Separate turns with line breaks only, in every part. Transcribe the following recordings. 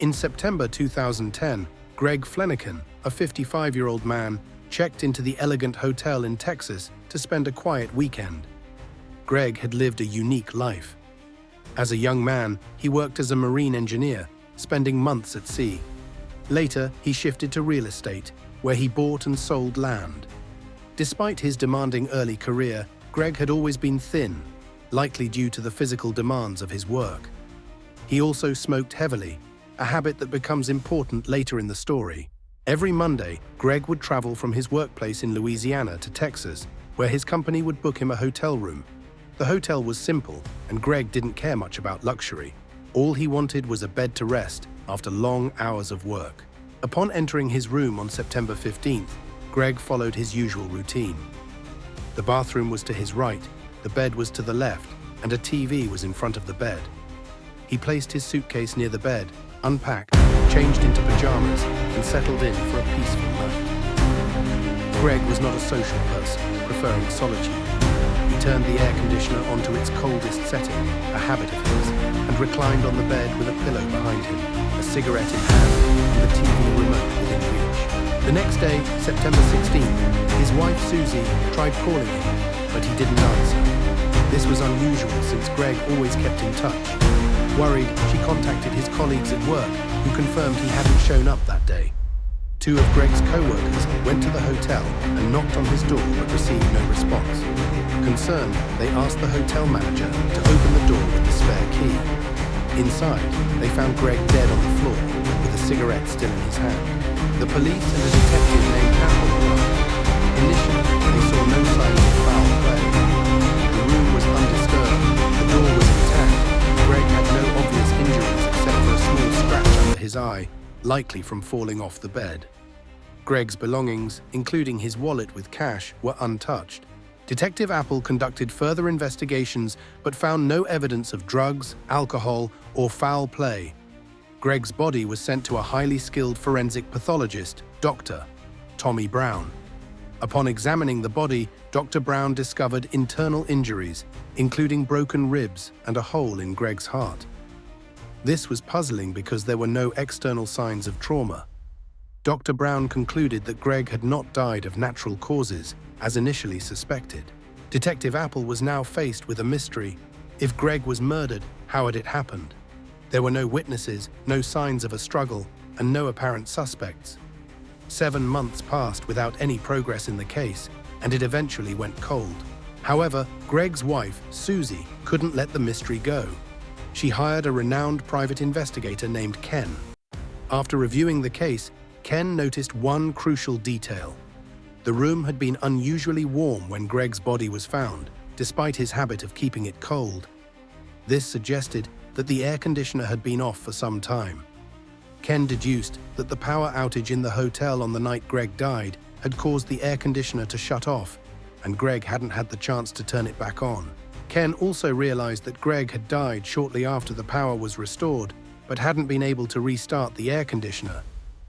In September 2010, Greg Fleniken, a 55-year-old man, checked into the Elegante Hotel in Texas to spend a quiet weekend. Greg had lived a unique life. As a young man, he worked as a marine engineer, spending months at sea. Later, he shifted to real estate, where he bought and sold land. Despite his demanding early career, Greg had always been thin, likely due to the physical demands of his work. He also smoked heavily, a habit that becomes important later in the story. Every Monday, Greg would travel from his workplace in Louisiana to Texas, where his company would book him a hotel room. The hotel was simple, and Greg didn't care much about luxury. All he wanted was a bed to rest after long hours of work. Upon entering his room on September 15th, Greg followed his usual routine. The bathroom was to his right, the bed was to the left, and a TV was in front of the bed. He placed his suitcase near the bed, unpacked, changed into pajamas, and settled in for a peaceful night. Greg was not a social person, preferring solitude. He turned the air conditioner onto its coldest setting, a habit of his, and reclined on the bed with a pillow behind him, a cigarette in hand, and the TV remote within reach. The next day, September 16th, his wife Susie tried calling him, but he didn't answer. This was unusual since Greg always kept in touch. Worried, she contacted his colleagues at work, who confirmed he hadn't shown up that day. Two of Greg's co-workers went to the hotel and knocked on his door but received no response. Concerned, they asked the hotel manager to open the door with the spare key. Inside, they found Greg dead on the floor, with a cigarette still in his hand. The police and a detective named Apple arrived. Initially, they saw no signs of foul play. The room was undisturbed, the door was intact. Greg had no obvious injuries except for a small scratch under his eye, likely from falling off the bed. Greg's belongings, including his wallet with cash, were untouched. Detective Apple conducted further investigations but found no evidence of drugs, alcohol, or foul play. Greg's body was sent to a highly skilled forensic pathologist, Dr. Tommy Brown. Upon examining the body, Dr. Brown discovered internal injuries, including broken ribs and a hole in Greg's heart. This was puzzling because there were no external signs of trauma. Dr. Brown concluded that Greg had not died of natural causes, as initially suspected. Detective Apple was now faced with a mystery. If Greg was murdered, how had it happened? There were no witnesses, no signs of a struggle, and no apparent suspects. 7 months passed without any progress in the case, and it eventually went cold. However, Greg's wife, Susie, couldn't let the mystery go. She hired a renowned private investigator named Ken. After reviewing the case, Ken noticed one crucial detail. The room had been unusually warm when Greg's body was found, despite his habit of keeping it cold. This suggested that the air conditioner had been off for some time. Ken deduced that the power outage in the hotel on the night Greg died had caused the air conditioner to shut off, and Greg hadn't had the chance to turn it back on. Ken also realized that Greg had died shortly after the power was restored, but hadn't been able to restart the air conditioner,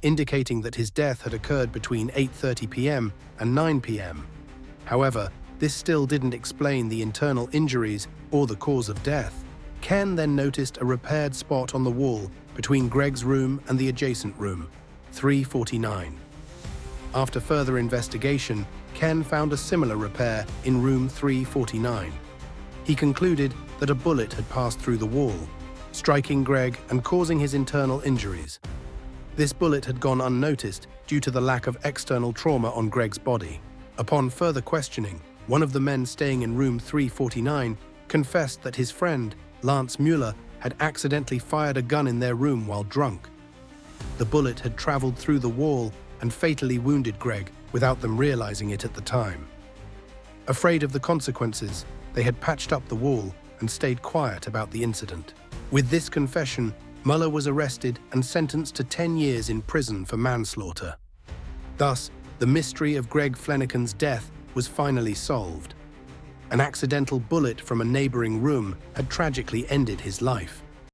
indicating that his death had occurred between 8:30 p.m. and 9 p.m. However, this still didn't explain the internal injuries or the cause of death. Ken then noticed a repaired spot on the wall between Greg's room and the adjacent room, 349. After further investigation, Ken found a similar repair in room 349. He concluded that a bullet had passed through the wall, striking Greg and causing his internal injuries. This bullet had gone unnoticed due to the lack of external trauma on Greg's body. Upon further questioning, one of the men staying in room 349 confessed that his friend, Lance Mueller, had accidentally fired a gun in their room while drunk. The bullet had traveled through the wall and fatally wounded Greg without them realizing it at the time. Afraid of the consequences, they had patched up the wall and stayed quiet about the incident. With this confession, Mueller was arrested and sentenced to 10 years in prison for manslaughter. Thus, the mystery of Greg Fleniken's death was finally solved. An accidental bullet from a neighboring room had tragically ended his life.